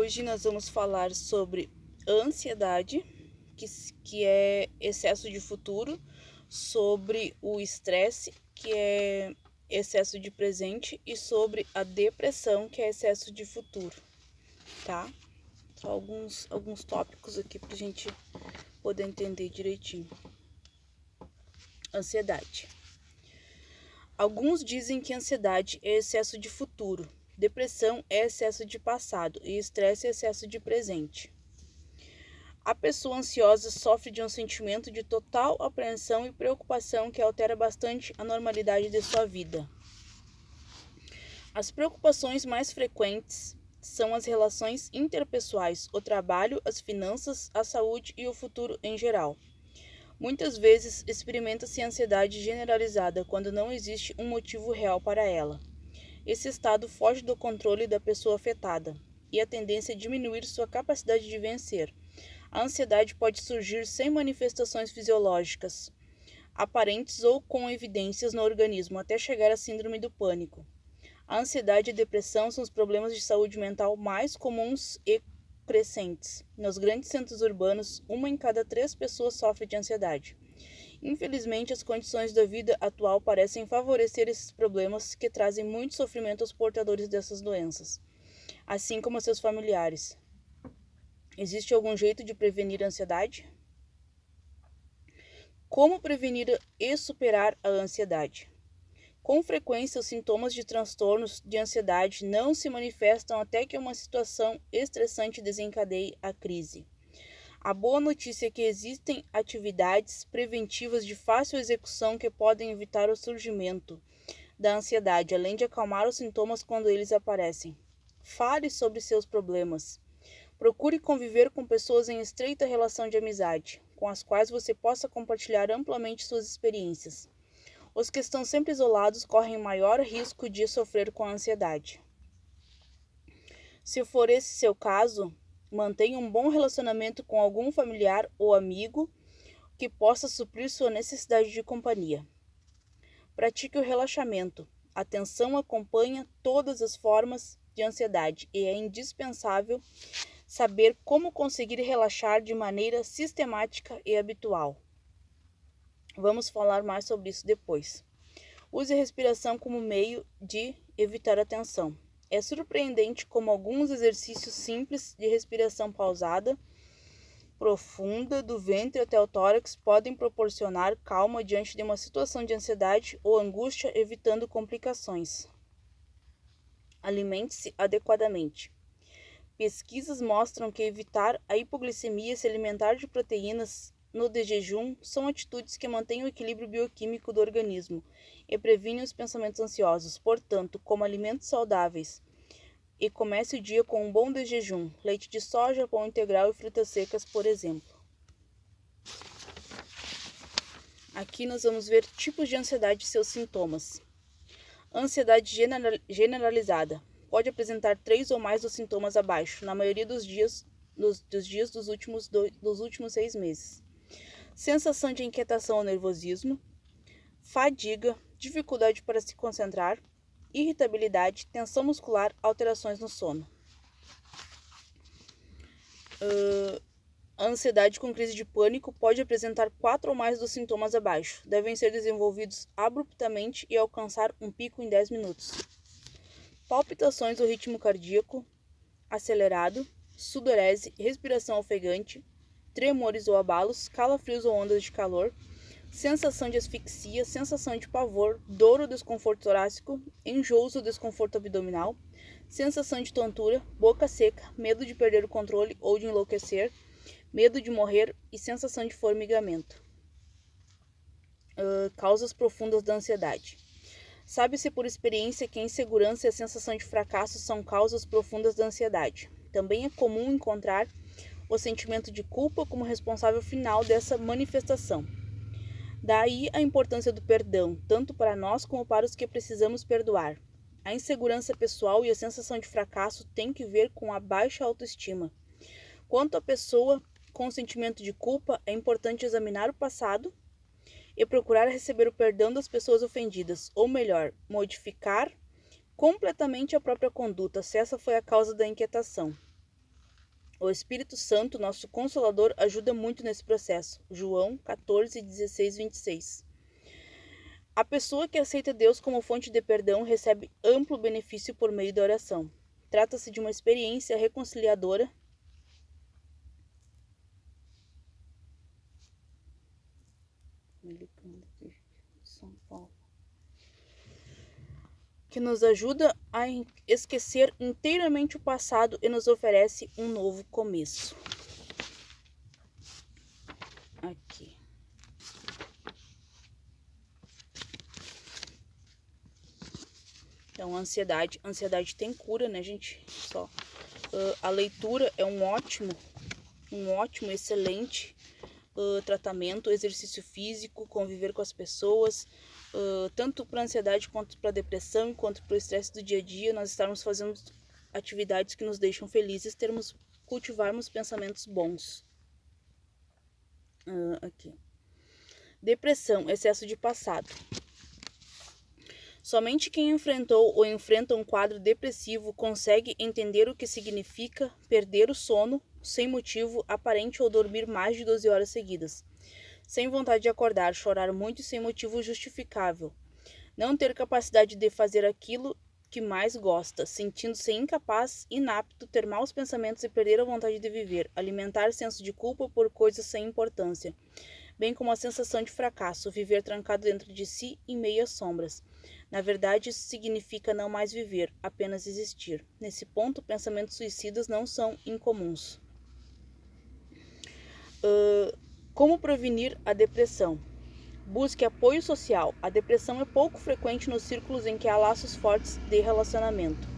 Hoje nós vamos falar sobre ansiedade, que é excesso de futuro, sobre o estresse, que é excesso de presente, e sobre a depressão, que é excesso de futuro, tá? Só alguns tópicos aqui pra gente poder entender direitinho. Ansiedade. Alguns dizem que ansiedade é excesso de futuro, depressão é excesso de passado e estresse é excesso de presente. A pessoa ansiosa sofre de um sentimento de total apreensão e preocupação que altera bastante a normalidade de sua vida. As preocupações mais frequentes são as relações interpessoais, o trabalho, as finanças, a saúde e o futuro em geral. Muitas vezes experimenta-se ansiedade generalizada quando não existe um motivo real para ela. Esse estado foge do controle da pessoa afetada e a tendência é diminuir sua capacidade de vencer. A ansiedade pode surgir sem manifestações fisiológicas aparentes ou com evidências no organismo, até chegar à síndrome do pânico. A ansiedade e a depressão são os problemas de saúde mental mais comuns e crescentes. Nos grandes centros urbanos, 1 em cada 3 pessoas sofre de ansiedade. Infelizmente, as condições da vida atual parecem favorecer esses problemas que trazem muito sofrimento aos portadores dessas doenças, assim como a seus familiares. Existe algum jeito de prevenir a ansiedade? Como prevenir e superar a ansiedade? Com frequência, os sintomas de transtornos de ansiedade não se manifestam até que uma situação estressante desencadeie a crise. A boa notícia é que existem atividades preventivas de fácil execução que podem evitar o surgimento da ansiedade, além de acalmar os sintomas quando eles aparecem. Fale sobre seus problemas. Procure conviver com pessoas em estreita relação de amizade, com as quais você possa compartilhar amplamente suas experiências. Os que estão sempre isolados correm maior risco de sofrer com a ansiedade. Se for esse seu caso, mantenha um bom relacionamento com algum familiar ou amigo que possa suprir sua necessidade de companhia. Pratique o relaxamento. A tensão acompanha todas as formas de ansiedade e é indispensável saber como conseguir relaxar de maneira sistemática e habitual. Vamos falar mais sobre isso depois. Use a respiração como meio de evitar a tensão. É surpreendente como alguns exercícios simples de respiração pausada, profunda, do ventre até o tórax podem proporcionar calma diante de uma situação de ansiedade ou angústia, evitando complicações. Alimente-se adequadamente. Pesquisas mostram que evitar a hipoglicemia e se alimentar de proteínas no de jejum são atitudes que mantêm o equilíbrio bioquímico do organismo e previnem os pensamentos ansiosos. Portanto, coma alimentos saudáveis e comece o dia com um bom de jejum, leite de soja, pão integral e frutas secas, por exemplo. Aqui nós vamos ver tipos de ansiedade e seus sintomas. Ansiedade generalizada. Pode apresentar 3 ou mais dos sintomas abaixo, na maioria dos dias dos últimos 6 meses. Sensação de inquietação ou nervosismo, fadiga, dificuldade para se concentrar, irritabilidade, tensão muscular, alterações no sono. A ansiedade com crise de pânico pode apresentar 4 ou mais dos sintomas abaixo. Devem ser desenvolvidos abruptamente e alcançar um pico em 10 minutos. Palpitações ou ritmo cardíaco acelerado, sudorese, respiração ofegante, tremores ou abalos, calafrios ou ondas de calor, sensação de asfixia, sensação de pavor, dor ou desconforto torácico, enjoos ou desconforto abdominal, sensação de tontura, boca seca, medo de perder o controle ou de enlouquecer, medo de morrer e sensação de formigamento. Causas profundas da ansiedade. Sabe-se por experiência que a insegurança e a sensação de fracasso são causas profundas da ansiedade. Também é comum encontrar o sentimento de culpa como responsável final dessa manifestação. Daí a importância do perdão, tanto para nós como para os que precisamos perdoar. A insegurança pessoal e a sensação de fracasso têm que ver com a baixa autoestima. Quanto à pessoa com sentimento de culpa, é importante examinar o passado e procurar receber o perdão das pessoas ofendidas, ou melhor, modificar completamente a própria conduta, se essa foi a causa da inquietação. O Espírito Santo, nosso Consolador, ajuda muito nesse processo. João 14, 16, 26. A pessoa que aceita Deus como fonte de perdão recebe amplo benefício por meio da oração. Trata-se de uma experiência reconciliadora São Paulo, que nos ajuda a esquecer inteiramente o passado e nos oferece um novo começo. Aqui. Então, ansiedade tem cura, né, gente? Só a leitura é um ótimo, excelente tratamento, exercício físico, conviver com as pessoas, tanto para ansiedade quanto para depressão, quanto para o estresse do dia a dia, nós estarmos fazendo atividades que nos deixam felizes, cultivarmos pensamentos bons. Aqui. Depressão, excesso de passado. Somente quem enfrentou ou enfrenta um quadro depressivo consegue entender o que significa perder o sono sem motivo aparente ou dormir mais de 12 horas seguidas, sem vontade de acordar, chorar muito e sem motivo justificável, não ter capacidade de fazer aquilo que mais gosta, sentindo-se incapaz, inapto, ter maus pensamentos e perder a vontade de viver, alimentar senso de culpa por coisas sem importância, bem como a sensação de fracasso, viver trancado dentro de si em meio às sombras. Na verdade, isso significa não mais viver, apenas existir. Nesse ponto, pensamentos suicidas não são incomuns. Como prevenir a depressão? Busque apoio social. A depressão é pouco frequente nos círculos em que há laços fortes de relacionamento,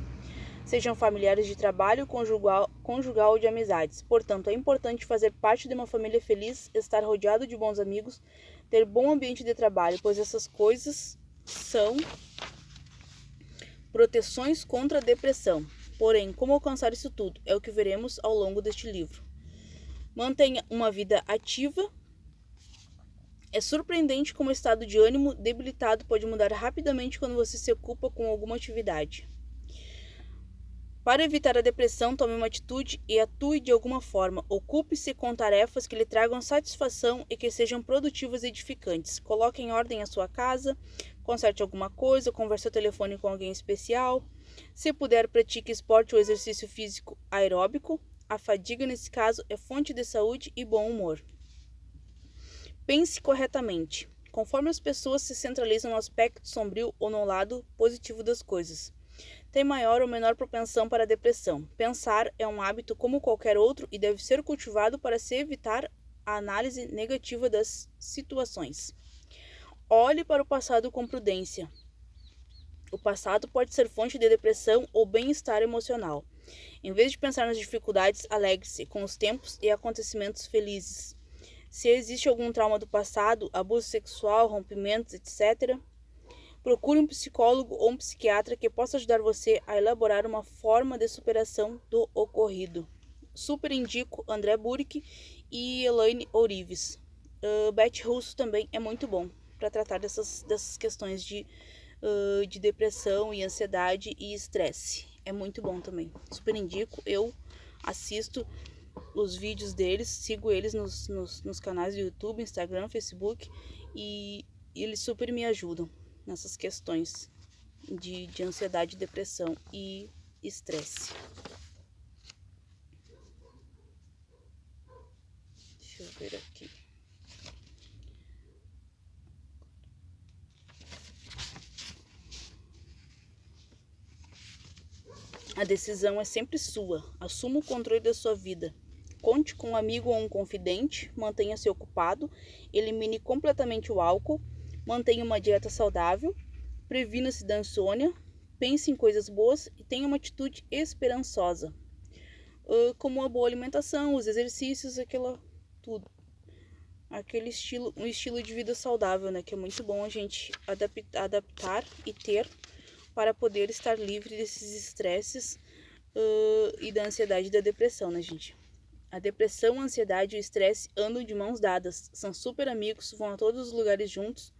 sejam familiares, de trabalho, conjugal ou de amizades. Portanto, é importante fazer parte de uma família feliz, estar rodeado de bons amigos, ter bom ambiente de trabalho, pois essas coisas são proteções contra a depressão. Porém, como alcançar isso tudo? É o que veremos ao longo deste livro. Mantenha uma vida ativa. É surpreendente como o estado de ânimo debilitado pode mudar rapidamente quando você se ocupa com alguma atividade. Para evitar a depressão, tome uma atitude e atue de alguma forma. Ocupe-se com tarefas que lhe tragam satisfação e que sejam produtivas e edificantes. Coloque em ordem a sua casa, conserte alguma coisa, converse ao telefone com alguém especial. Se puder, pratique esporte ou exercício físico aeróbico. A fadiga, nesse caso, é fonte de saúde e bom humor. Pense corretamente. Conforme as pessoas se centralizam no aspecto sombrio ou no lado positivo das coisas, tem maior ou menor propensão para a depressão. Pensar é um hábito como qualquer outro e deve ser cultivado para se evitar a análise negativa das situações. Olhe para o passado com prudência. O passado pode ser fonte de depressão ou bem-estar emocional. Em vez de pensar nas dificuldades, alegre-se com os tempos e acontecimentos felizes. Se existe algum trauma do passado, abuso sexual, rompimentos, etc., procure um psicólogo ou um psiquiatra que possa ajudar você a elaborar uma forma de superação do ocorrido. Super indico André Burick e Elaine Orives. Beth Russo também é muito bom para tratar dessas questões de depressão e ansiedade e estresse. É muito bom também. Super indico. Eu assisto os vídeos deles, sigo eles nos canais do YouTube, Instagram, Facebook e eles super me ajudam nessas questões de ansiedade, depressão e estresse. Deixa eu ver aqui. A decisão é sempre sua. Assuma o controle da sua vida. Conte com um amigo ou um confidente, mantenha-se ocupado, elimine completamente o álcool, mantenha uma dieta saudável, previna-se da insônia, pense em coisas boas e tenha uma atitude esperançosa, como uma boa alimentação, os exercícios, um estilo de vida saudável, né, que é muito bom a gente adaptar e ter para poder estar livre desses estresses e da ansiedade e da depressão, né, gente? A depressão, a ansiedade e o estresse andam de mãos dadas, são super amigos, vão a todos os lugares juntos.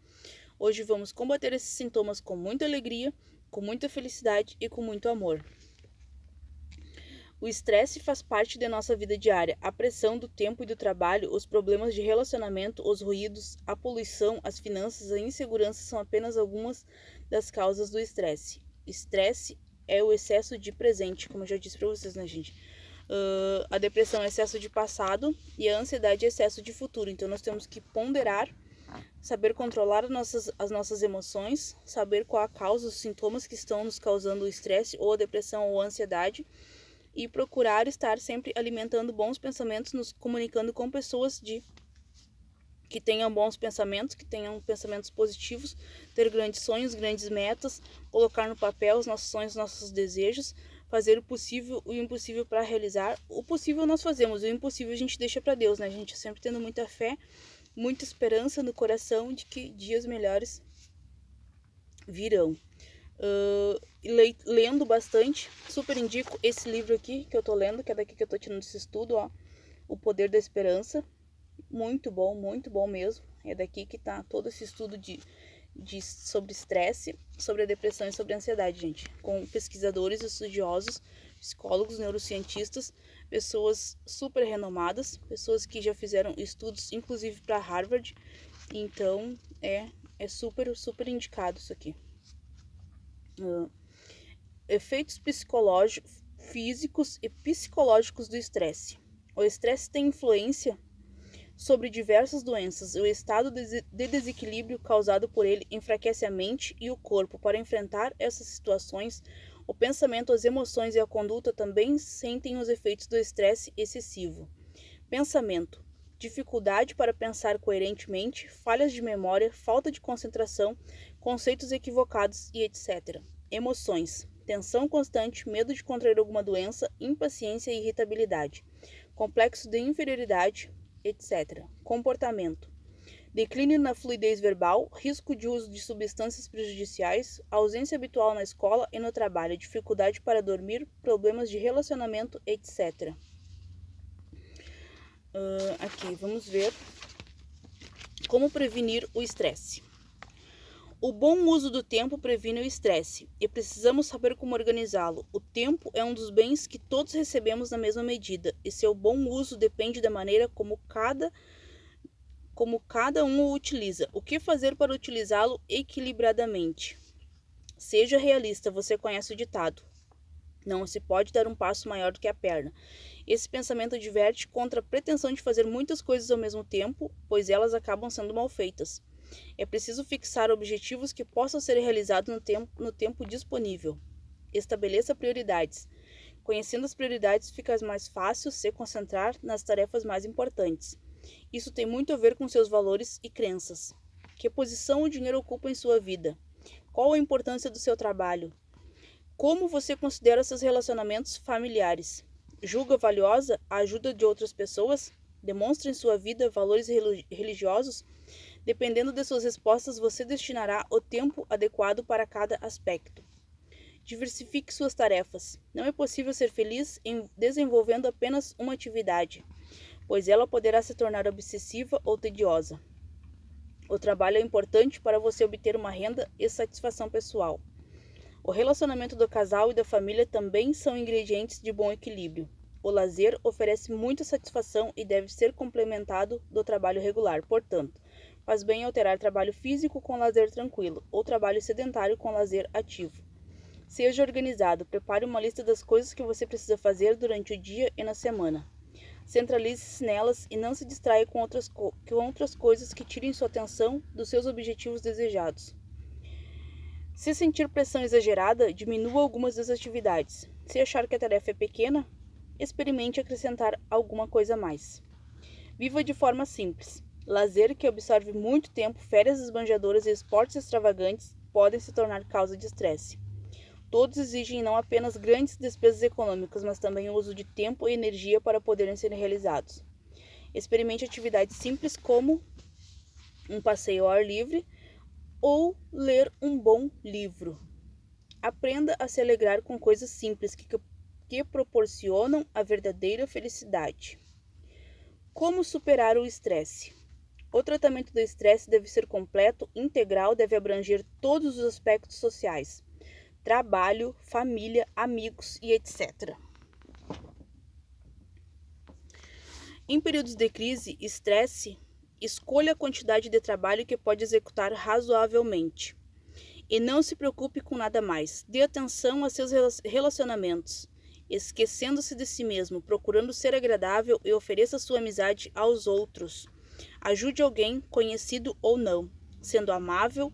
Hoje vamos combater esses sintomas com muita alegria, com muita felicidade e com muito amor. O estresse faz parte da nossa vida diária. A pressão do tempo e do trabalho, os problemas de relacionamento, os ruídos, a poluição, as finanças, a insegurança são apenas algumas das causas do estresse. Estresse é o excesso de presente, como eu já disse para vocês, né, gente? A depressão é excesso de passado e a ansiedade é excesso de futuro. Então, nós temos que ponderar, saber controlar as nossas emoções, saber qual a causa, os sintomas que estão nos causando o estresse ou a depressão ou a ansiedade, e procurar estar sempre alimentando bons pensamentos, nos comunicando com pessoas que tenham bons pensamentos, que tenham pensamentos positivos, ter grandes sonhos, grandes metas, colocar no papel os nossos sonhos, nossos desejos, fazer o possível e o impossível para realizar. O possível nós fazemos, o impossível a gente deixa para Deus, né, gente? Sempre tendo muita fé, muita esperança no coração de que dias melhores virão. Lendo bastante, super indico esse livro aqui que eu tô lendo, que é daqui que eu tô tirando esse estudo, ó, O Poder da Esperança. Muito bom mesmo. É daqui que tá todo esse estudo sobre estresse, sobre a depressão e sobre a ansiedade, gente. Com pesquisadores, estudiosos, psicólogos, neurocientistas, pessoas super renomadas, pessoas que já fizeram estudos, inclusive para Harvard. Então, é super indicado isso aqui. Efeitos psicológicos, físicos e psicológicos do estresse. O estresse tem influência sobre diversas doenças. O estado de desequilíbrio causado por ele enfraquece a mente e o corpo. Para enfrentar essas situações, o pensamento, as emoções e a conduta também sentem os efeitos do estresse excessivo. Pensamento: dificuldade para pensar coerentemente, falhas de memória, falta de concentração, conceitos equivocados e etc. Emoções: tensão constante, medo de contrair alguma doença, impaciência e irritabilidade, complexo de inferioridade, etc. Comportamento: declínio na fluidez verbal, risco de uso de substâncias prejudiciais, ausência habitual na escola e no trabalho, dificuldade para dormir, problemas de relacionamento, etc. Aqui, vamos ver como prevenir o estresse. O bom uso do tempo previne o estresse e precisamos saber como organizá-lo. O tempo é um dos bens que todos recebemos na mesma medida e seu bom uso depende da maneira como cada um o utiliza. O que fazer para utilizá-lo equilibradamente? Seja realista, você conhece o ditado: não se pode dar um passo maior do que a perna. Esse pensamento diverte contra a pretensão de fazer muitas coisas ao mesmo tempo, pois elas acabam sendo mal feitas. É preciso fixar objetivos que possam ser realizados no tempo disponível. Estabeleça prioridades. Conhecendo as prioridades, fica mais fácil se concentrar nas tarefas mais importantes. Isso tem muito a ver com seus valores e crenças. Que posição o dinheiro ocupa em sua vida? Qual a importância do seu trabalho? Como você considera seus relacionamentos familiares? Julga valiosa a ajuda de outras pessoas? Demonstra em sua vida valores religiosos? Dependendo de suas respostas, você destinará o tempo adequado para cada aspecto. Diversifique suas tarefas. Não é possível ser feliz desenvolvendo apenas uma atividade, pois ela poderá se tornar obsessiva ou tediosa. O trabalho é importante para você obter uma renda e satisfação pessoal. O relacionamento do casal e da família também são ingredientes de bom equilíbrio. O lazer oferece muita satisfação e deve ser complementado do trabalho regular. Portanto, faz bem alterar trabalho físico com lazer tranquilo ou trabalho sedentário com lazer ativo. Seja organizado. Prepare uma lista das coisas que você precisa fazer durante o dia e na semana. Centralize-se nelas e não se distraia com outras coisas que tirem sua atenção dos seus objetivos desejados. Se sentir pressão exagerada, diminua algumas das atividades. Se achar que a tarefa é pequena, experimente acrescentar alguma coisa a mais. Viva de forma simples. Lazer que absorve muito tempo, férias esbanjadoras e esportes extravagantes podem se tornar causa de estresse. Todos exigem não apenas grandes despesas econômicas, mas também o uso de tempo e energia para poderem ser realizados. Experimente atividades simples como um passeio ao ar livre ou ler um bom livro. Aprenda a se alegrar com coisas simples que proporcionam a verdadeira felicidade. Como superar o estresse? O tratamento do estresse deve ser completo, integral, deve abranger todos os aspectos sociais: trabalho, família, amigos e etc. Em períodos de crise, estresse, escolha a quantidade de trabalho que pode executar razoavelmente. E não se preocupe com nada mais. Dê atenção a seus relacionamentos, esquecendo-se de si mesmo, procurando ser agradável e ofereça sua amizade aos outros. Ajude alguém, conhecido ou não, sendo amável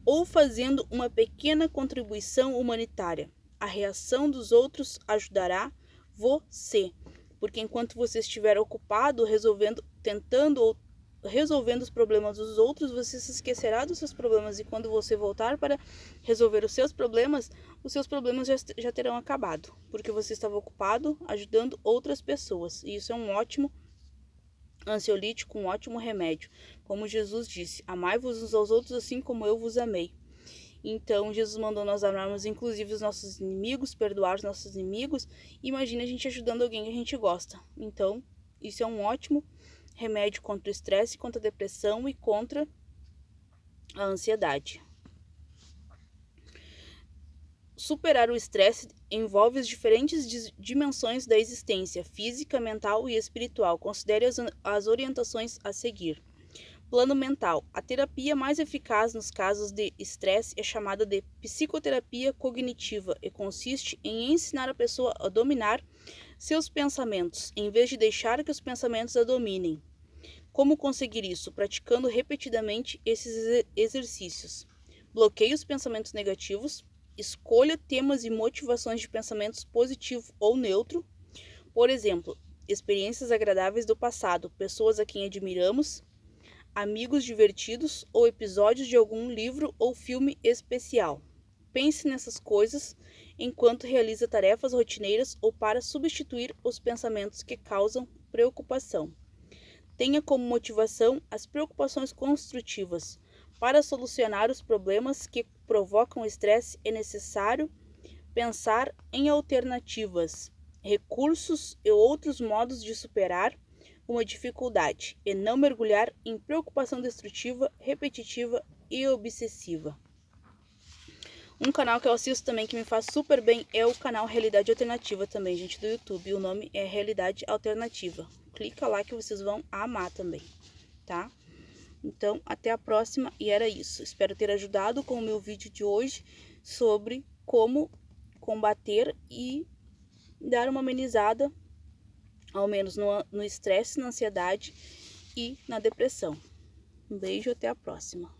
ou fazendo uma pequena contribuição humanitária. A reação dos outros ajudará você, porque enquanto você estiver ocupado resolvendo os problemas dos outros, você se esquecerá dos seus problemas, e quando você voltar para resolver os seus problemas já terão acabado, porque você estava ocupado ajudando outras pessoas. E isso é um ótimo ansiolítico, um ótimo remédio. Como Jesus disse, amai-vos uns aos outros assim como eu vos amei. Então, Jesus mandou nós amarmos inclusive os nossos inimigos, perdoar os nossos inimigos. Imagina a gente ajudando alguém que a gente gosta. Então, isso é um ótimo remédio contra o estresse, contra a depressão e contra a ansiedade. Superar o estresse envolve as diferentes dimensões da existência, física, mental e espiritual. Considere as orientações a seguir. Plano mental. A terapia mais eficaz nos casos de estresse é chamada de psicoterapia cognitiva e consiste em ensinar a pessoa a dominar seus pensamentos, em vez de deixar que os pensamentos a dominem. Como conseguir isso? Praticando repetidamente esses exercícios. Bloqueie os pensamentos negativos. Escolha temas e motivações de pensamentos positivo ou neutro. Por exemplo, experiências agradáveis do passado, pessoas a quem admiramos, amigos divertidos ou episódios de algum livro ou filme especial. Pense nessas coisas enquanto realiza tarefas rotineiras ou para substituir os pensamentos que causam preocupação. Tenha como motivação as preocupações construtivas. Para solucionar os problemas que provocam estresse, é necessário pensar em alternativas, recursos e outros modos de superar uma dificuldade e não mergulhar em preocupação destrutiva, repetitiva e obsessiva. Um canal que eu assisto também que me faz super bem é o canal Realidade Alternativa também, gente, do YouTube. O nome é Realidade Alternativa. Clica lá que vocês vão amar também, tá? Então, até a próxima, e era isso. Espero ter ajudado com o meu vídeo de hoje sobre como combater e dar uma amenizada, ao menos no estresse, na ansiedade e na depressão. Um beijo, até a próxima.